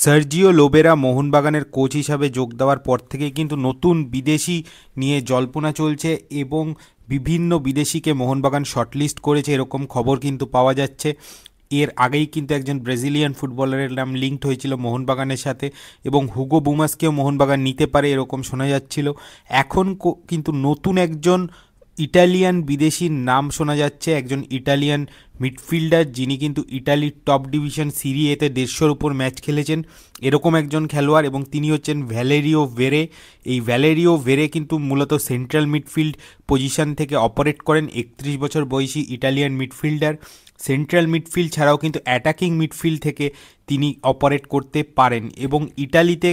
Sergio Lobera মোহনবাগানের coach হিসাবে যোগ দেওয়ার পর থেকেই কিন্তু নতুন বিদেশি নিয়ে জল্পনা চলছে এবং বিভিন্ন বিদেশিকে মোহনবাগান শর্টলিস্ট করেছে এরকম খবর কিন্তু পাওয়া যাচ্ছে। এর আগেই কিন্তু একজন ব্রাজিলিয়ান ফুটবলারের নাম লিঙ্কড হয়েছিল মোহনবাগানের সাথে এবং হুগো বুমাসকেও মোহনবাগান নিতে পারে এরকম শোনা যাচ্ছিল। এখন কিন্তু নতুন একজন ইটালিয়ান বিদেশির নাম শোনা যাচ্ছে, একজন ইটালিয়ান মিডফিল্ডার যিনি কিন্তু ইটালির টপ ডিভিশন সিরি এতে 150-এর উপর ম্যাচ খেলেছেন এরকম একজন খেলোয়াড় এবং তিনি হচ্ছেন ভ্যালেরিও ভেরে। এই ভ্যালেরিও ভেরে কিন্তু মূলত সেন্ট্রাল মিডফিল্ড পজিশন থেকে অপারেট করেন। 31 বছর বয়সী ইটালিয়ান মিডফিল্ডার সেন্ট্রাল মিডফিল্ড ছাড়াও কিন্তু অ্যাটাকিং মিডফিল্ড থেকে তিনি অপারেট করতে পারেন এবং ইটালিতে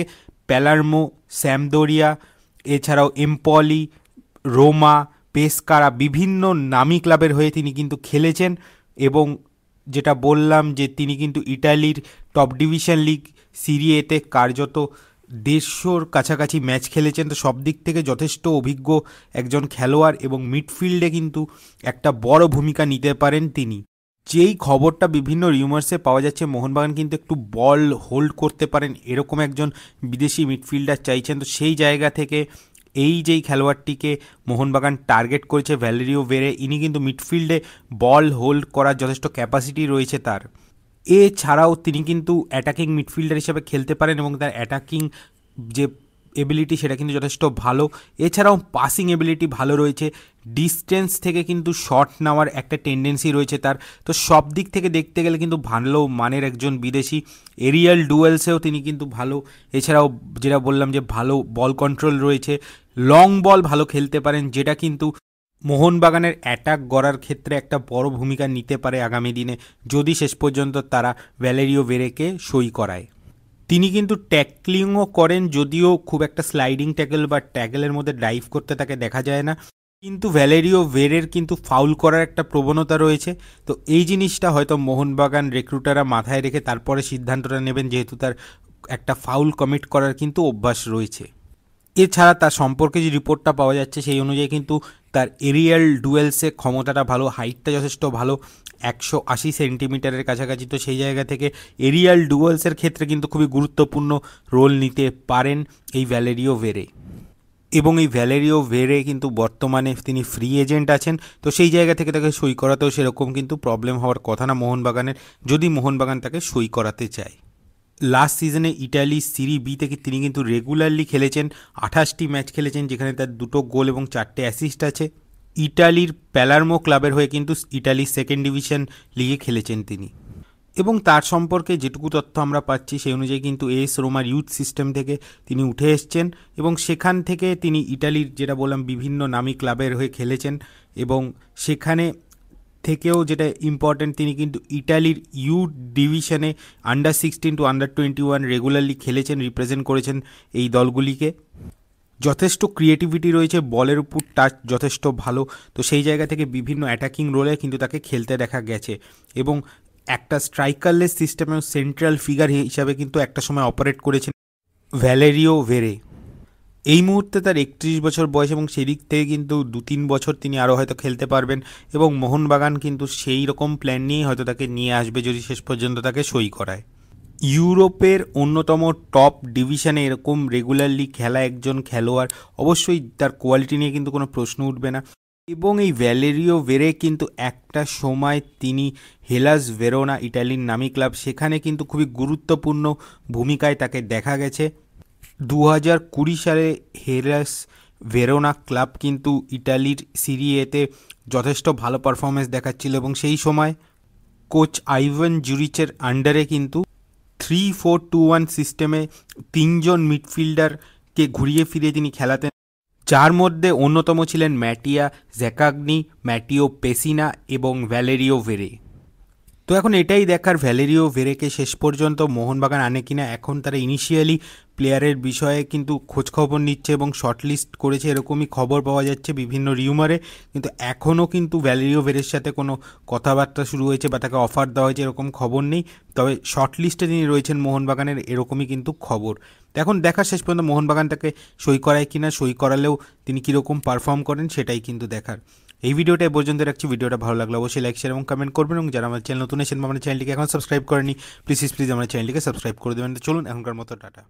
প্যালার্মো, স্যাম্পদোরিয়া, এছাড়াও এমপলি, রোমা, পেসকারা বিভিন্ন নামী ক্লাবের হয়ে তিনি কিন্তু খেলেছেন এবং যেটা বললাম যে তিনি কিন্তু ইটালির টপ ডিভিশন লিগ সিরি এতে কার্যত 150-র কাছাকাছি ম্যাচ খেলেছেন। তো সব দিক থেকে যথেষ্ট অভিজ্ঞ একজন খেলোয়াড় এবং মিডফিল্ডে কিন্তু একটা বড় ভূমিকা নিতে পারেন তিনি। যেই খবরটা বিভিন্ন রিউমার্সে পাওয়া যাচ্ছে মোহনবাগান কিন্তু একটু বল হোল্ড করতে পারেন এরকম একজন বিদেশি মিডফিল্ডার চাইছেন। তো সেই জায়গা থেকে এই যেই খেলোয়াড়টিকে মোহনবাগান টার্গেট করেছে ভ্যালেরিও ভেরে, ইনি কিন্তু মিডফিল্ডে বল হোল্ড করার যথেষ্ট ক্যাপাসিটি রয়েছে তার। এছাড়াও তিনি কিন্তু অ্যাটাকিং মিডফিল্ডার হিসেবে খেলতে পারেন এবং তার অ্যাটাকিং যে এবিলিটি সেটা কিন্তু যথেষ্ট ভালো। এছাড়াও পাসিং এবিলিটি ভালো রয়েছে, ডিস্টেন্স থেকে কিন্তু শট নেওয়ার একটা টেন্ডেন্সি রয়েছে তার। তো সব দিক থেকে দেখতে গেলে কিন্তু ভালো মানের একজন বিদেশি। এরিয়াল ডুয়েলসেও তিনি কিন্তু ভালো, এছাড়াও যেটা বললাম যে ভালো বল কন্ট্রোল রয়েছে, লং বল ভালো খেলতে পারেন, যেটা কিন্তু মোহনবাগানের অ্যাটাক গড়ার ক্ষেত্রে একটা বড় ভূমিকা নিতে পারে আগামী দিনে যদি শেষ পর্যন্ত তারা ভ্যালেরিও ভেরেকে সই করায়। তিনি কিন্তু ট্যাকলিংও করেন, যদিও খুব একটা স্লাইডিং ট্যাকল বা ট্যাকলের মধ্যে ডাইভ করতে তাকে দেখা যায় না, কিন্তু ভ্যালেরিও ভেরের কিন্তু ফাউল করার একটা প্রবণতা রয়েছে। তো এই জিনিসটা হয়তো মোহনবাগান রেক্রুটাররা মাথায় রেখে তারপরে সিদ্ধান্তটা নেবেন, যেহেতু তার একটা ফাউল কমিট করার কিন্তু অভ্যাস রয়েছে। এছাড়া তার সম্পর্কে যে রিপোর্টটা পাওয়া যাচ্ছে সেই অনুযায়ী কিন্তু তার এরিয়াল ডুয়েলসে ক্ষমতাটা ভালো, হাইটটা যথেষ্ট ভালো, 180 সেন্টিমিটারের কাছাকাছি। তো সেই জায়গা থেকে এরিয়াল ডুয়েলসের ক্ষেত্রে কিন্তু খুবই গুরুত্বপূর্ণ রোল নিতে পারেন এই ভ্যালেরিও ভেরে। এবং এই ভ্যালেরিও ভেরে কিন্তু বর্তমানে তিনি ফ্রি এজেন্ট আছেন। তো সেই জায়গা থেকে তাকে সই করাতেও সেরকম কিন্তু প্রবলেম হওয়ার কথা না মোহনবাগানের, যদি মোহনবাগান তাকে সই করাতে চায়। লাস্ট সিজনে ইটালি সিরি বি থেকে তিনি কিন্তু রেগুলারলি খেলেছেন, 28টি ম্যাচ খেলেছেন, যেখানে তার 2 গোল এবং 4টে অ্যাসিস্ট আছে। ইটালির প্যালার্মো ক্লাবের হয়ে কিন্তু ইটালির সেকেন্ড ডিভিশন লিগে খেলেছেন তিনি। এবং তার সম্পর্কে যেটুকু তথ্য আমরা পাচ্ছি সেই অনুযায়ী কিন্তু এস রোমার ইউথ সিস্টেম থেকে তিনি উঠে এসছেন এবং সেখান থেকে তিনি ইটালির যেটা বললাম বিভিন্ন নামী ক্লাবের হয়ে খেলেছেন এবং সেখানে থেকেও যেটা ইম্পর্টেন্ট তিনি কিন্তু ইটালির ইউথ ডিভিশনে আন্ডার 16 টু আন্ডার 21 রেগুলারলি খেলেছেন, রিপ্রেজেন্ট করেছেন এই দলগুলিকে। যথেষ্ট ক্রিয়েটিভিটি রয়েছে, বলের উপর টাচ যথেষ্ট ভালো। তো সেই জায়গা থেকে বিভিন্ন অ্যাটাকিং রোলে কিন্তু তাকে খেলতে দেখা গেছে এবং একটা স্ট্রাইকারলেস সিস্টেমেও সেন্ট্রাল ফিগার হিসাবে কিন্তু একটা সময় অপারেট করেছেন ভ্যালেরিও ভেরে। এই মুহূর্তে তার 31 বছর বয়স এবং সেদিক থেকে কিন্তু 2-3 বছর তিনি আরও হয়তো খেলতে পারবেন এবং মোহনবাগান কিন্তু সেই রকম প্ল্যান নিয়েই হয়তো তাকে নিয়ে আসবে যদি শেষ পর্যন্ত তাকে সই করায়। ইউরোপের অন্যতম টপ ডিভিশনে এরকম রেগুলারলি খেলা একজন খেলোয়াড়, অবশ্যই তার কোয়ালিটি নিয়ে কিন্তু কোনো প্রশ্ন উঠবে না। এবং এই ভ্যালেরিও ভেরে কিন্তু একটা সময় তিনি হেলাস ভেরোনা, ইটালির নামী ক্লাব, সেখানে কিন্তু খুবই গুরুত্বপূর্ণ ভূমিকায় তাকে দেখা গেছে। 2020 সালে হেলাস ভেরোনা ক্লাব কিন্তু ইটালির সিরি এতে যথেষ্ট ভালো পারফরমেন্স দেখাচ্ছিল এবং সেই সময় কোচ আইভান জুরিচের আন্ডারে কিন্তু 3-4-2-1 সিস্টেমে 3জন মিডফিল্ডারকে ঘুরিয়ে ফিরিয়ে তিনি খেলাতেন, যার মধ্যে অন্যতম ছিলেন ম্যাটিয়া জ্যাকাগনি, ম্যাটিও পেসিনা এবং ভ্যালেরিও ভেরে। তো এখন এটাই দেখার ভ্যালেরিও ভেরেকে শেষ পর্যন্ত মোহনবাগান আনে কিনা। এখন তারা ইনিশিয়ালি প্লেয়ারের বিষয়ে কিন্তু খোঁজখবর নিচ্ছে এবং শর্টলিস্ট করেছে এরকমই খবর পাওয়া যাচ্ছে বিভিন্ন রিউমারে, কিন্তু এখনও কিন্তু ভ্যালেরিও ভেরের সাথে কোনো কথাবার্তা শুরু হয়েছে বা তাকে অফার দেওয়া হয়েছে এরকম খবর নেই। তবে শর্টলিস্টে তিনি রয়েছেন মোহনবাগানের এরকমই কিন্তু খবর। তো এখন দেখা শেষ পর্যন্ত মোহনবাগান তাকে সই করায় কিনা, সই করালেও তিনি কীরকম পারফর্ম করেন সেটাই কিন্তু দেখার। এই ভিডিওটা এ পর্যন্ত রাখছি। ভিডিওটা ভালো লাগলে অবশ্যই লাইক শেয়ার এবং কমেন্ট করবেন, এবং যারা আমার চ্যানেল নতুন এসেছেন বা আমার চ্যানেলটিকে এখন সাবস্ক্রাইব করেনি, প্লিজ আমার চ্যানেলটিকে সাবস্ক্রাইব করে দেবেন। তো চলুন এখনকার মতো টাটা।